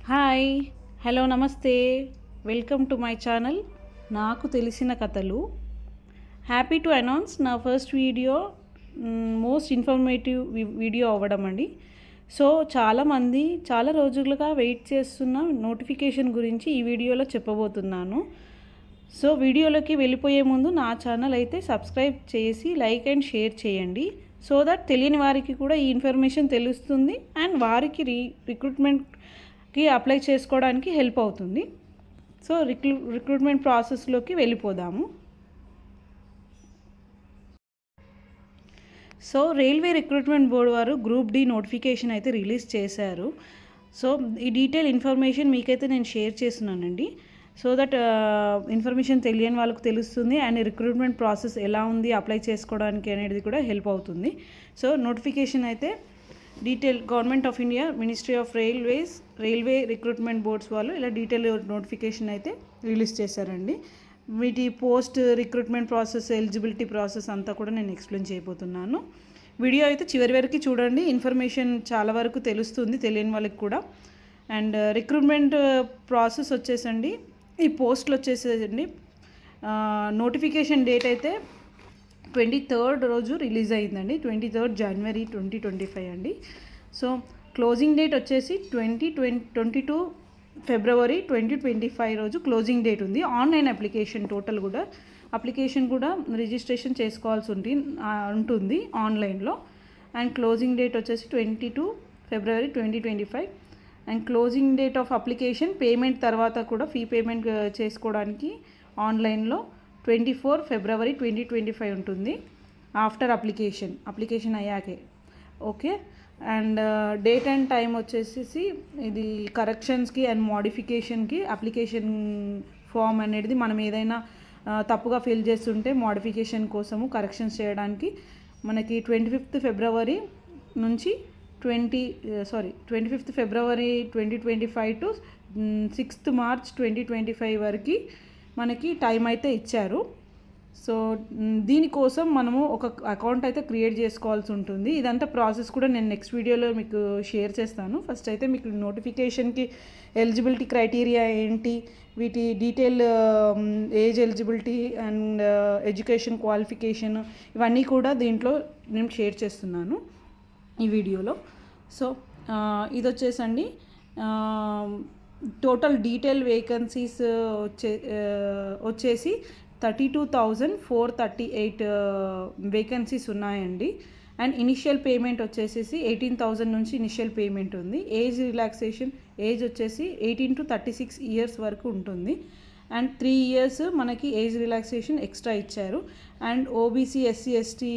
Hi, hello, నమస్తే. Welcome to my channel నాకు తెలిసిన కథలు. హ్యాపీ టు అనౌన్స్ నా first video most informative video అవ్వడం అండి. సో చాలామంది చాలా రోజులుగా వెయిట్ చేస్తున్న నోటిఫికేషన్ గురించి ఈ వీడియోలో చెప్పబోతున్నాను. సో వీడియోలోకి వెళ్ళిపోయే ముందు నా ఛానల్ అయితే సబ్స్క్రైబ్ చేసి లైక్ అండ్ షేర్ చేయండి. సో దట్ తెలియని వారికి కూడా ఈ ఇన్ఫర్మేషన్ తెలుస్తుంది అండ్ వారికి రిక్రూట్మెంట్కి అప్లై చేసుకోవడానికి హెల్ప్ అవుతుంది. సో రిక్రూట్మెంట్ ప్రాసెస్లోకి వెళ్ళిపోదాము. సో రైల్వే రిక్రూట్మెంట్ బోర్డు వారు గ్రూప్ డి నోటిఫికేషన్ అయితే రిలీజ్ చేశారు. సో ఈ డీటెయిల్ ఇన్ఫర్మేషన్ మీకైతే నేను షేర్ చేస్తున్నానండి. సో దట్ ఇన్ఫర్మేషన్ తెలియని వాళ్ళకు తెలుస్తుంది అండ్ రిక్రూట్మెంట్ ప్రాసెస్ ఎలా ఉంది అప్లై చేసుకోవడానికి అనేది కూడా హెల్ప్ అవుతుంది. సో నోటిఫికేషన్ అయితే detail government of India ministry of railway recruitment boards వాళ్ళు ఇలా డీటెయిల్ నోటిఫికేషన్ అయితే రిలీజ్ చేశారండి. వీటి post recruitment process, eligibility process అంతా కూడా నేను ఎక్స్ప్లెయిన్ చేయబోతున్నాను. వీడియో అయితే చివరి వరకు చూడండి. ఇన్ఫర్మేషన్ చాలా వరకు తెలుస్తుంది తెలియని వాళ్ళకి కూడా. అండ్ రిక్రూట్మెంట్ ప్రాసెస్ వచ్చేసండి, ఈ పోస్టులు వచ్చేసేయండి, నోటిఫికేషన్ డేట్ అయితే 23rd రోజు రిలీజ్ అయిందండి. 23rd January 2025 అండి. సో క్లోజింగ్ డేట్ వచ్చేసి 22 February 2025 రోజు క్లోజింగ్ డేట్ ఉంది. ఆన్లైన్ అప్లికేషన్ టోటల్ కూడా అప్లికేషన్ కూడా రిజిస్ట్రేషన్ చేసుకోవాల్సి ఉంటుంది ఆన్లైన్లో. అండ్ క్లోజింగ్ డేట్ వచ్చేసి 22 February 2025 and closing date of application payment తర్వాత కూడా ఫీ పేమెంట్ చేసుకోవడానికి ఆన్లైన్లో 24 February 2025 ఉంటుంది. ఆఫ్టర్ అప్లికేషన్ అయ్యాకే okay. And date and time వచ్చేసి ఇది కరెక్షన్స్కి అండ్ మోడిఫికేషన్కి అప్లికేషన్ ఫామ్ అనేది మనం ఏదైనా తప్పుగా ఫిల్ చేస్తుంటే మోడిఫికేషన్ కోసము కరెక్షన్స్ చేయడానికి మనకి 25th February నుంచి 25th February 2025 to 6th March 2025 వరకు మనకి టైం అయితే ఇచ్చారు. సో దీనికోసం మనము ఒక అకౌంట్ అయితే క్రియేట్ చేసుకోవాల్సి ఉంటుంది. ఇదంతా ప్రాసెస్ కూడా నేను నెక్స్ట్ వీడియోలో మీకు షేర్ చేస్తాను. ఫస్ట్ అయితే మీకు నోటిఫికేషన్కి ఎలిజిబిలిటీ క్రైటీరియా ఏంటి, వీటి detail age eligibility and education qualification ఇవన్నీ కూడా దీంట్లో నేను షేర్ చేస్తున్నాను ఈ వీడియోలో. సో ఇది వచ్చేసండి టోటల్ డీటెయిల్ వేకెన్సీస్ వచ్చేసి 32,438 వేకెన్సీస్ ఉన్నాయండి. అండ్ ఇనిషియల్ పేమెంట్ వచ్చేసి 18,000 నుంచి ఇనిషియల్ పేమెంట్ ఉంది. ఏజ్ రిలాక్సేషన్ ఏజ్ వచ్చేసి 18 to 36 ఇయర్స్ వరకు ఉంటుంది. అండ్ 3 years మనకి ఏజ్ రిలాక్సేషన్ ఎక్స్ట్రా ఇచ్చారు. అండ్ ఓబీసీ, ఎస్సీ, ఎస్టీ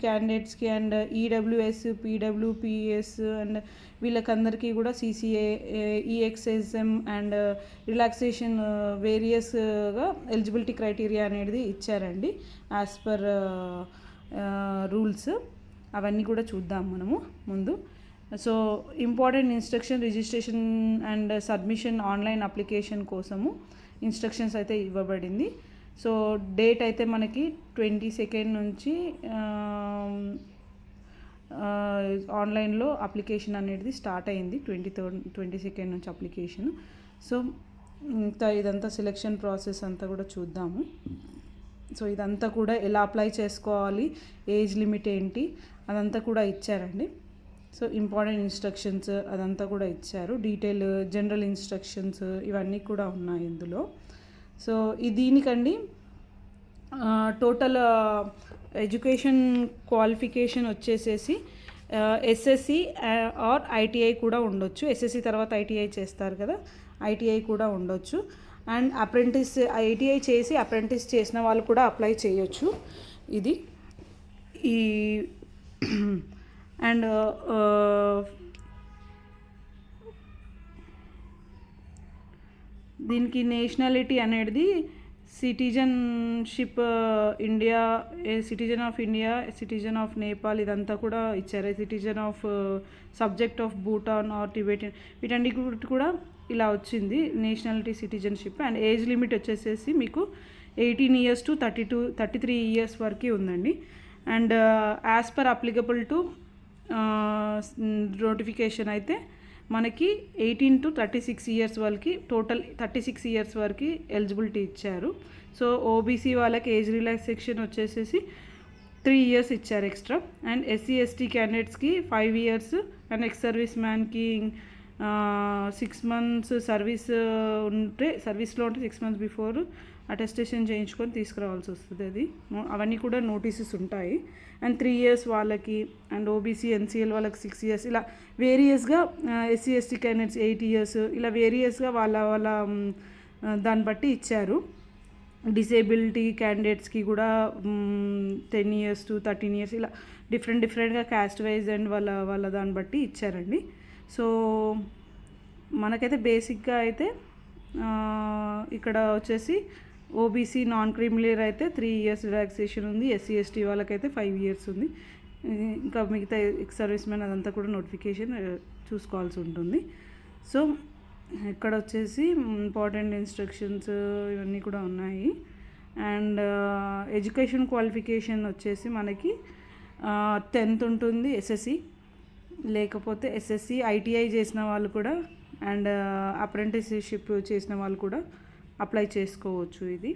క్యాండిడేట్స్కి అండ్ ఈడబ్ల్యూఎస్, పీడబ్ల్యూపీఎస్ అండ్ వీళ్ళకందరికీ కూడా సీసీఏ, ఈఎక్స్ఎస్ఎం అండ్ రిలాక్సేషన్ వేరియస్గా ఎలిజిబిలిటీ క్రైటీరియా అనేది ఇచ్చారండి యాజ్ పర్ రూల్స్. అవన్నీ కూడా చూద్దాం మనము ముందు. So important instruction, registration and submission online application కోసము ఇన్స్ట్రక్షన్స్ అయితే ఇవ్వబడింది. సో డేట్ అయితే మనకి 22nd నుంచి ఆన్లైన్లో అప్లికేషన్ అనేది స్టార్ట్ అయింది. 22nd నుంచి అప్లికేషన్. సో ఇదంతా సెలెక్షన్ ప్రాసెస్ అంతా కూడా చూద్దాము. సో ఇదంతా కూడా ఎలా అప్లై చేసుకోవాలి, ఏజ్ లిమిట్ ఏంటి అదంతా కూడా ఇచ్చారండి. సో ఇంపార్టెంట్ ఇన్స్ట్రక్షన్స్ అదంతా కూడా ఇచ్చారు. డీటెయిల్ జనరల్ ఇన్స్ట్రక్షన్స్ ఇవన్నీ కూడా ఉన్నాయి ఇందులో. సో దీనికండి టోటల్ ఎడ్యుకేషన్ క్వాలిఫికేషన్ వచ్చేసేసి ఎస్ఎస్సి ఆర్ ఐటీఐ కూడా ఉండొచ్చు. ఎస్ఎస్సి తర్వాత ఐటీఐ చేస్తారు కదా, ఐటీఐ కూడా ఉండొచ్చు. అండ్ అప్రెంటిస్, ఐటీఐ చేసి అప్రెంటిస్ చేసిన వాళ్ళు కూడా అప్లై చేయొచ్చు. ఇది ఈ అండ్ దీనికి నేషనాలిటీ అనేది citizenship India, citizen of India, citizen of Nepal ఇదంతా కూడా ఇచ్చారు. Citizen of subject of Bhutan or Tibetan వీటన్ని కూడా ఇలా వచ్చింది nationality, citizenship. And age limit వచ్చేసేసి మీకు 18 years to 33 years వరకు ఉందండి. అండ్ as per applicable to notification అయితే మనకి 18 to 36 ఇయర్స్ వాళ్ళకి టోటల్ 36 ఇయర్స్ వరకు ఎలిజిబిలిటీ ఇచ్చారు. సో ఓబీసీ వాళ్ళకి ఏజ్ రిలాక్సేషన్ వచ్చేసేసి 3 ఇయర్స్ ఇచ్చారు ఎక్స్ట్రా. అండ్ ఎస్సీ ఎస్టీ క్యాండిడేట్స్కి 5 ఇయర్స్ అండ్ ఎక్స్ సర్వీస్ మ్యాన్కి 6 months సర్వీస్లో ఉంటే 6 months బిఫోర్ అటెస్టేషన్ చేయించుకొని తీసుకురావాల్సి వస్తుంది. అది అవన్నీ కూడా నోటీసెస్ ఉంటాయి. అండ్ 3 ఇయర్స్ వాళ్ళకి అండ్ ఓబీసీ ఎన్సీఎల్ వాళ్ళకి 6 ఇయర్స్ ఇలా వేరియస్గా, ఎస్సీ ఎస్టీ క్యాండిడేట్స్ 8 ఇయర్స్ ఇలా వేరియస్గా వాళ్ళ దాన్ని బట్టి ఇచ్చారు. డిసేబిలిటీ క్యాండిడేట్స్కి కూడా 10 years to 13 years ఇలా డిఫరెంట్గా క్యాస్ట్ వైజ్ అండ్ వాళ్ళ దాన్ని బట్టి ఇచ్చారండి. సో మనకైతే బేసిక్గా అయితే ఇక్కడ వచ్చేసి ఓబీసీ నాన్ క్రిమిలేయర్ అయితే 3 years రిలాక్సేషన్ ఉంది. ఎస్సీ ఎస్టీ వాళ్ళకైతే 5 years ఉంది. ఇంకా మిగతా ఎక్స్ సర్వీస్ మ్యాన్ అదంతా కూడా నోటిఫికేషన్ చూసుకోవాల్సి ఉంటుంది. సో ఇక్కడ వచ్చేసి ఇంపార్టెంట్ ఇన్స్ట్రక్షన్స్ ఇవన్నీ కూడా ఉన్నాయి. అండ్ ఎడ్యుకేషన్ క్వాలిఫికేషన్ వచ్చేసి మనకి 10th ఉంటుంది ఎస్ఎస్సి, లేకపోతే ఎస్ఎస్సి ఐటీఐ చేసిన వాళ్ళు కూడా అండ్ అప్రెంటిస్షిప్ చేసిన వాళ్ళు కూడా అప్లై చేసుకోవచ్చు ఇది.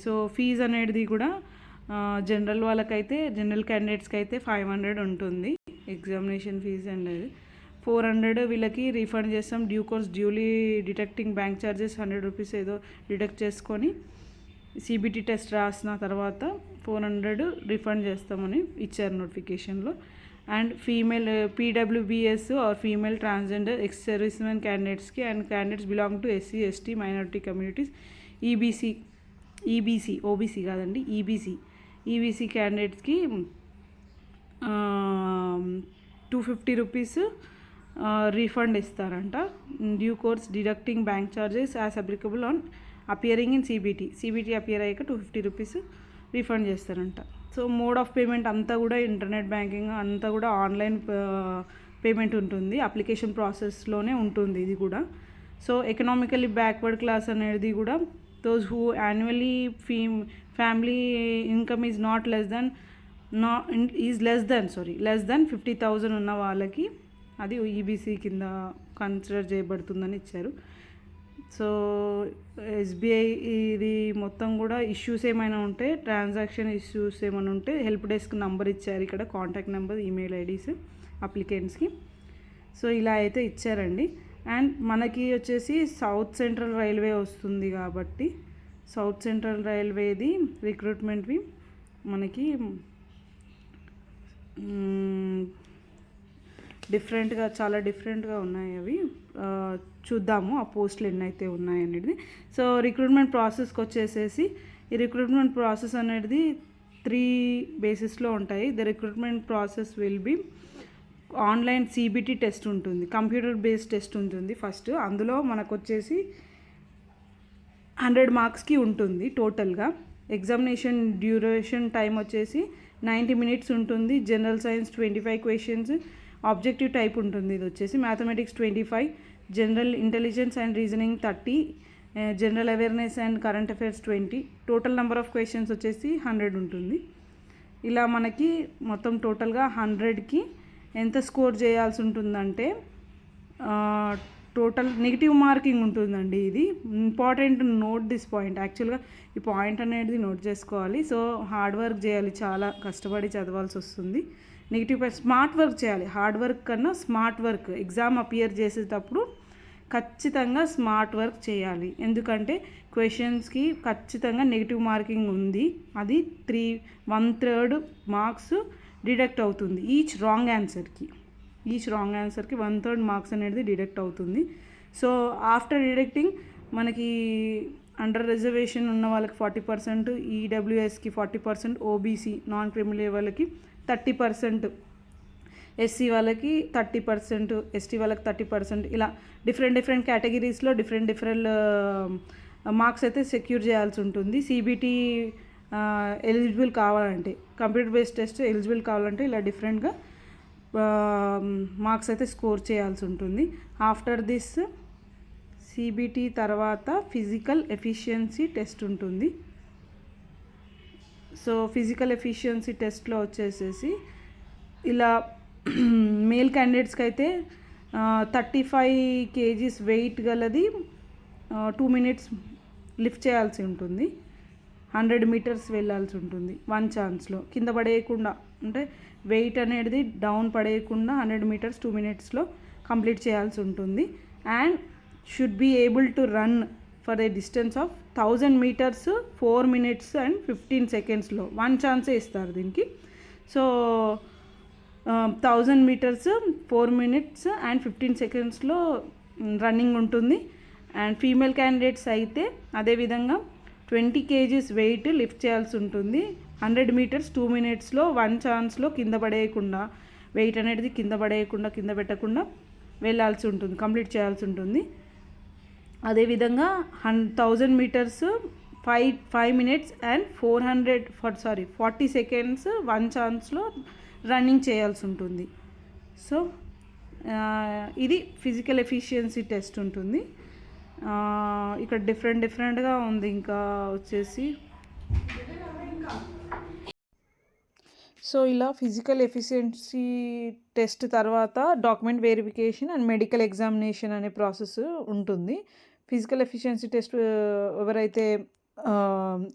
సో ఫీజు అనేది కూడా జనరల్ వాళ్ళకైతే, జనరల్ క్యాండిడేట్స్కి అయితే 500 ఉంటుంది ఎగ్జామినేషన్ ఫీజు. అండ్ 400 వీళ్ళకి రీఫండ్ చేస్తాం. Due course duly detecting bank charges 100 rupees ఏదో డిడక్ట్ చేసుకొని సిబిటి టెస్ట్ రాసిన తర్వాత 400 రిఫండ్ చేస్తామని ఇచ్చారు నోటిఫికేషన్లో. And female PWBS or female transgender ex service man క్యాండిడేట్స్కి and candidates belong to SC ST minority communities, OBC కాదండి, ఈబీసీ క్యాండిడేట్స్కి 250 rupees రీఫండ్ ఇస్తారంట. Due course deducting bank charges as applicable on appearing in CBT appear అయ్యాక 250 rupees refund చేస్తారంట. So mode of payment అంతా కూడా internet banking అంతా కూడా online payment ఉంటుంది. అప్లికేషన్ ప్రాసెస్లోనే ఉంటుంది ఇది కూడా. సో ఎకనామికల్లీ బ్యాక్వర్డ్ క్లాస్ అనేది కూడా those who annually family income is less than 50,000 ఉన్న వాళ్ళకి అది ఈబీసీ కింద కన్సిడర్ చేయబడుతుందని ఇచ్చారు. సో ఎస్బీఐ ఇది మొత్తం కూడా ఇష్యూస్ ఏమైనా ఉంటే, ట్రాన్సాక్షన్ ఇష్యూస్ ఏమైనా ఉంటే హెల్ప్ డెస్క్ నెంబర్ ఇచ్చారు ఇక్కడ, కాంటాక్ట్ నెంబర్, ఈమెయిల్ ఐడీస్ అప్లికెంట్స్కి. సో ఇలా అయితే ఇచ్చారండి. అండ్ మనకి వచ్చేసి సౌత్ సెంట్రల్ రైల్వే వస్తుంది కాబట్టి సౌత్ సెంట్రల్ రైల్వేది రిక్రూట్మెంట్వి మనకి చాలా డిఫరెంట్గా ఉన్నాయి. అవి చూద్దాము ఆ పోస్టులు ఎన్నైతే ఉన్నాయనేది. సో రిక్రూట్మెంట్ ప్రాసెస్కి వచ్చేసేసి ఈ రిక్రూట్మెంట్ ప్రాసెస్ అనేది 3 బేసిస్లో ఉంటాయి. The recruitment process will be online CBT test ఉంటుంది, కంప్యూటర్ బేస్డ్ టెస్ట్ ఉంటుంది ఫస్ట్. అందులో మనకు వచ్చేసి 100 marksకి ఉంటుంది టోటల్గా. ఎగ్జామినేషన్ డ్యూరేషన్ టైం వచ్చేసి 90 minutes ఉంటుంది. General science 25 questions, objective type ఉంటుంది. ఇది వచ్చేసి mathematics 25, general intelligence and reasoning 30, general awareness and current affairs 20. Total number of questions వచ్చేసి 100 ఉంటుంది. ఇలా మనకి మొత్తం టోటల్గా 100కి ఎంత స్కోర్ చేయాల్సి ఉంటుందంటే టోటల్ నెగిటివ్ మార్కింగ్ ఉంటుందండి. ఇది ఇంపార్టెంట్, నోట్ దిస్ పాయింట్. యాక్చువల్గా ఈ పాయింట్ అనేది నోట్ చేసుకోవాలి. సో హార్డ్ వర్క్ చేయాలి, చాలా కష్టపడి చదవాల్సి వస్తుంది. నెగిటివ్ పాయింట్, స్మార్ట్ వర్క్ చేయాలి. హార్డ్ వర్క్ కన్నా స్మార్ట్ వర్క్. ఎగ్జామ్ అపియర్ చేసేటప్పుడు ఖచ్చితంగా స్మార్ట్ వర్క్ చేయాలి. ఎందుకంటే క్వశ్చన్స్కి ఖచ్చితంగా నెగిటివ్ మార్కింగ్ ఉంది. అది 1/3 మార్క్స్ డిడక్ట్ అవుతుంది ఈచ్ రాంగ్ ఆన్సర్కి 1/3 మార్క్స్ అనేది డిడక్ట్ అవుతుంది. సో ఆఫ్టర్ డిడక్టింగ్ మనకి అండర్ రిజర్వేషన్ ఉన్న వాళ్ళకి 40%, ఈడబ్ల్యూఎస్కి 40%, ఓబీసీ నాన్ క్రిమినల్ వాళ్ళకి 30%, ఎస్సీ వాళ్ళకి 30%, ఎస్టీ వాళ్ళకి 30%. ఇలా డిఫరెంట్ కేటగిరీస్లో డిఫరెంట్ మార్క్స్ అయితే సెక్యూర్ చేయాల్సి ఉంటుంది. సిబిటి ఎలిజిబుల్ కావాలంటే, కంప్యూటర్ బేస్డ్ టెస్ట్ ఎలిజిబుల్ కావాలంటే ఇలా డిఫరెంట్గా మార్క్స్ అయితే స్కోర్ చేయాల్సి ఉంటుంది. ఆఫ్టర్ దిస్ సిబిటి తర్వాత ఫిజికల్ ఎఫిషియన్సీ టెస్ట్ ఉంటుంది. సో ఫిజికల్ ఎఫిషియన్సీ టెస్ట్లో వచ్చేసేసి ఇలా మేల్ క్యాండిడేట్స్కి అయితే 35 kgs వెయిట్ గలది 2 minutes లిఫ్ట్ చేయాల్సి ఉంటుంది. 100 meters వెళ్ళాల్సి ఉంటుంది 1 ఛాన్స్లో, కింద పడేయకుండా, అంటే వెయిట్ అనేది డౌన్ పడేయకుండా 100 meters 2 minutesలో కంప్లీట్ చేయాల్సి ఉంటుంది. And should be able to run for a distance of 1000 meters 4 minutes and 15 secondsలో 1 ఛాన్సే ఇస్తారు దీనికి. సో 1000 meters 4 minutes and 15 secondsలో రన్నింగ్ ఉంటుంది. అండ్ ఫీమేల్ క్యాండిడేట్స్ అయితే అదేవిధంగా 20 kgs వెయిట్ లిఫ్ట్ చేయాల్సి ఉంటుంది. 100 meters 2 minutesలో 1 ఛాన్స్లో కింద పడేయకుండా, వెయిట్ అనేది కింద పడేయకుండా, కింద పెట్టకుండా వెళ్ళాల్సి ఉంటుంది, కంప్లీట్ చేయాల్సి ఉంటుంది. అదేవిధంగా 1000 meters 5 minutes and 40 seconds 1 ఛాన్స్లో running చేయాల్సి ఉంటుంది. సో ఇది ఫిజికల్ ఎఫిషియన్సీ టెస్ట్ ఉంటుంది. ఇక్కడ డిఫరెంట్గా ఉంది. ఇంకా వచ్చేసి సో ఇలా ఫిజికల్ ఎఫిషియన్సీ టెస్ట్ తర్వాత document verification and medical examination అనే ప్రాసెస్ ఉంటుంది. ఫిజికల్ ఎఫిషియన్సీ టెస్ట్ ఎవరైతే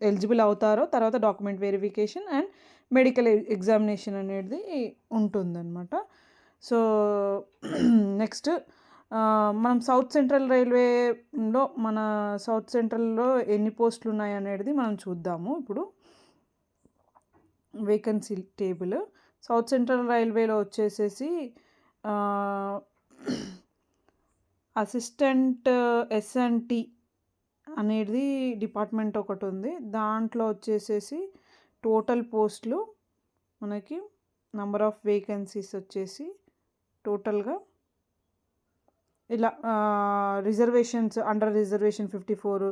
ఎలిజిబుల్ అవుతారో తర్వాత document verification and medical examination అనేది ఉంటుందన్నమాట. సో నెక్స్ట్ మనం సౌత్ సెంట్రల్ రైల్వేలో మన సౌత్ సెంట్రల్లో ఎన్ని పోస్టులు ఉన్నాయి అనేది మనం చూద్దాము. ఇప్పుడు వేకెన్సీ టేబుల్ సౌత్ సెంట్రల్ రైల్వేలో వచ్చేసేసి అసిస్టెంట్ S&T అనేది డిపార్ట్మెంట్ ఒకటి ఉంది. దాంట్లో వచ్చేసేసి టోటల్ పోస్టులు మనకి నంబర్ ఆఫ్ వేకెన్సీస్ వచ్చేసి టోటల్గా ఇలా రిజర్వేషన్స్ అండర్ రిజర్వేషన్ 54,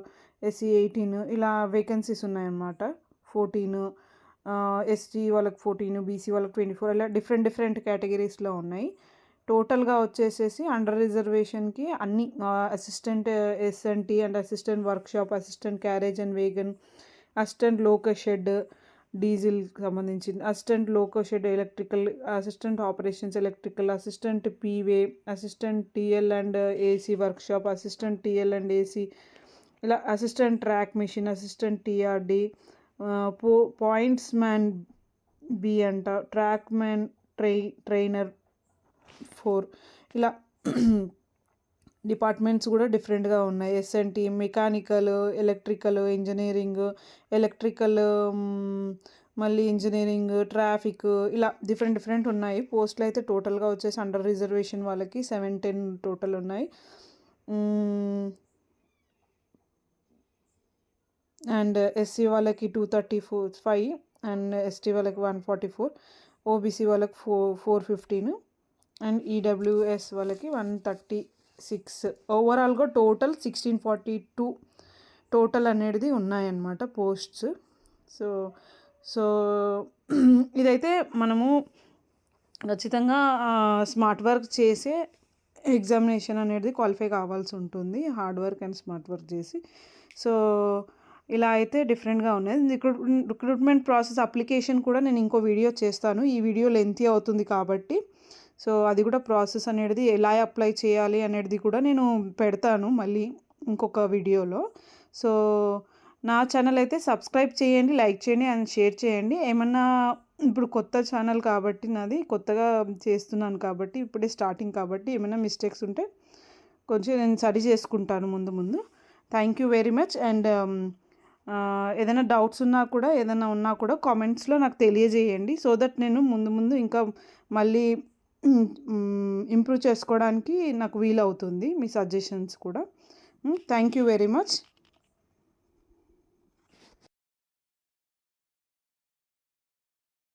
SC 18 ఇలా వేకెన్సీస్ ఉన్నాయన్నమాట. 14 ST వాళ్ళకి 14, BC వాళ్ళకి 24 ఇలా డిఫరెంట్ కేటగిరీస్లో ఉన్నాయి. టోటల్గా వచ్చేసేసి అండర్ రిజర్వేషన్కి అన్ని assistant S&T and assistant workshop, assistant carriage and wagon, assistant loco shed డీజిల్కి సంబంధించింది, assistant loco shed electrical, assistant operations electrical, assistant P way, assistant TL and AC workshop, assistant TL and AC ఇలా assistant track machine, assistant TRD, points man B అంట, track man trainer 4 ఇలా departments కూడా డిఫరెంట్గా ఉన్నాయి. S&T mechanical, electrical, engineering, electrical, మళ్ళీ engineering, traffic ఇలా different ఉన్నాయి. పోస్టులు అయితే టోటల్గా వచ్చేసి అండర్ రిజర్వేషన్ వాళ్ళకి 710 టోటల్ ఉన్నాయి. అండ్ SC వాళ్ళకి 235 అండ్ ST వాళ్ళకి 144, OBC వాళ్ళకి 415 అండ్ EWS వాళ్ళకి 136. ఓవరాల్గా టోటల్ 1642 టోటల్ అనేది ఉన్నాయన్నమాట పోస్ట్స్. సో ఇదైతే మనము ఖచ్చితంగా స్మార్ట్ వర్క్ చేసే ఎగ్జామినేషన్ అనేది క్వాలిఫై కావాల్సి ఉంటుంది, hard work and smart work చేసి. సో ఇలా అయితే డిఫరెంట్గా ఉన్నాయి. రిక్రూట్మెంట్ ప్రాసెస్ అప్లికేషన్ కూడా నేను ఇంకో వీడియో చేస్తాను. ఈ వీడియో లెంతీ అవుతుంది కాబట్టి సో అది కూడా ప్రాసెస్ అనేది ఎలా అప్లై చేయాలి అనేది కూడా నేను పెడతాను మళ్ళీ ఇంకొక వీడియోలో. సో నా ఛానల్ అయితే సబ్స్క్రైబ్ చేయండి, లైక్ చేయండి అండ్ షేర్ చేయండి. ఏమన్నా ఇప్పుడు కొత్త ఛానల్ కాబట్టి నాది కొత్తగా చేస్తున్నాను కాబట్టి ఇప్పుడే స్టార్టింగ్ కాబట్టి ఏమైనా మిస్టేక్స్ ఉంటే కొంచెం నేను సరి చేసుకుంటాను ముందు. Thank you very much. And ఏదైనా డౌట్స్ ఉన్నా కూడా ఉన్నా కూడా కామెంట్స్లో నాకు తెలియజేయండి. సో దట్ నేను ముందు ఇంకా మళ్ళీ ఇంప్రూవ్ చేసుకోవడానికి నాకు వీలవుతుంది, మీ సజెషన్స్ కూడా. Thank you very much.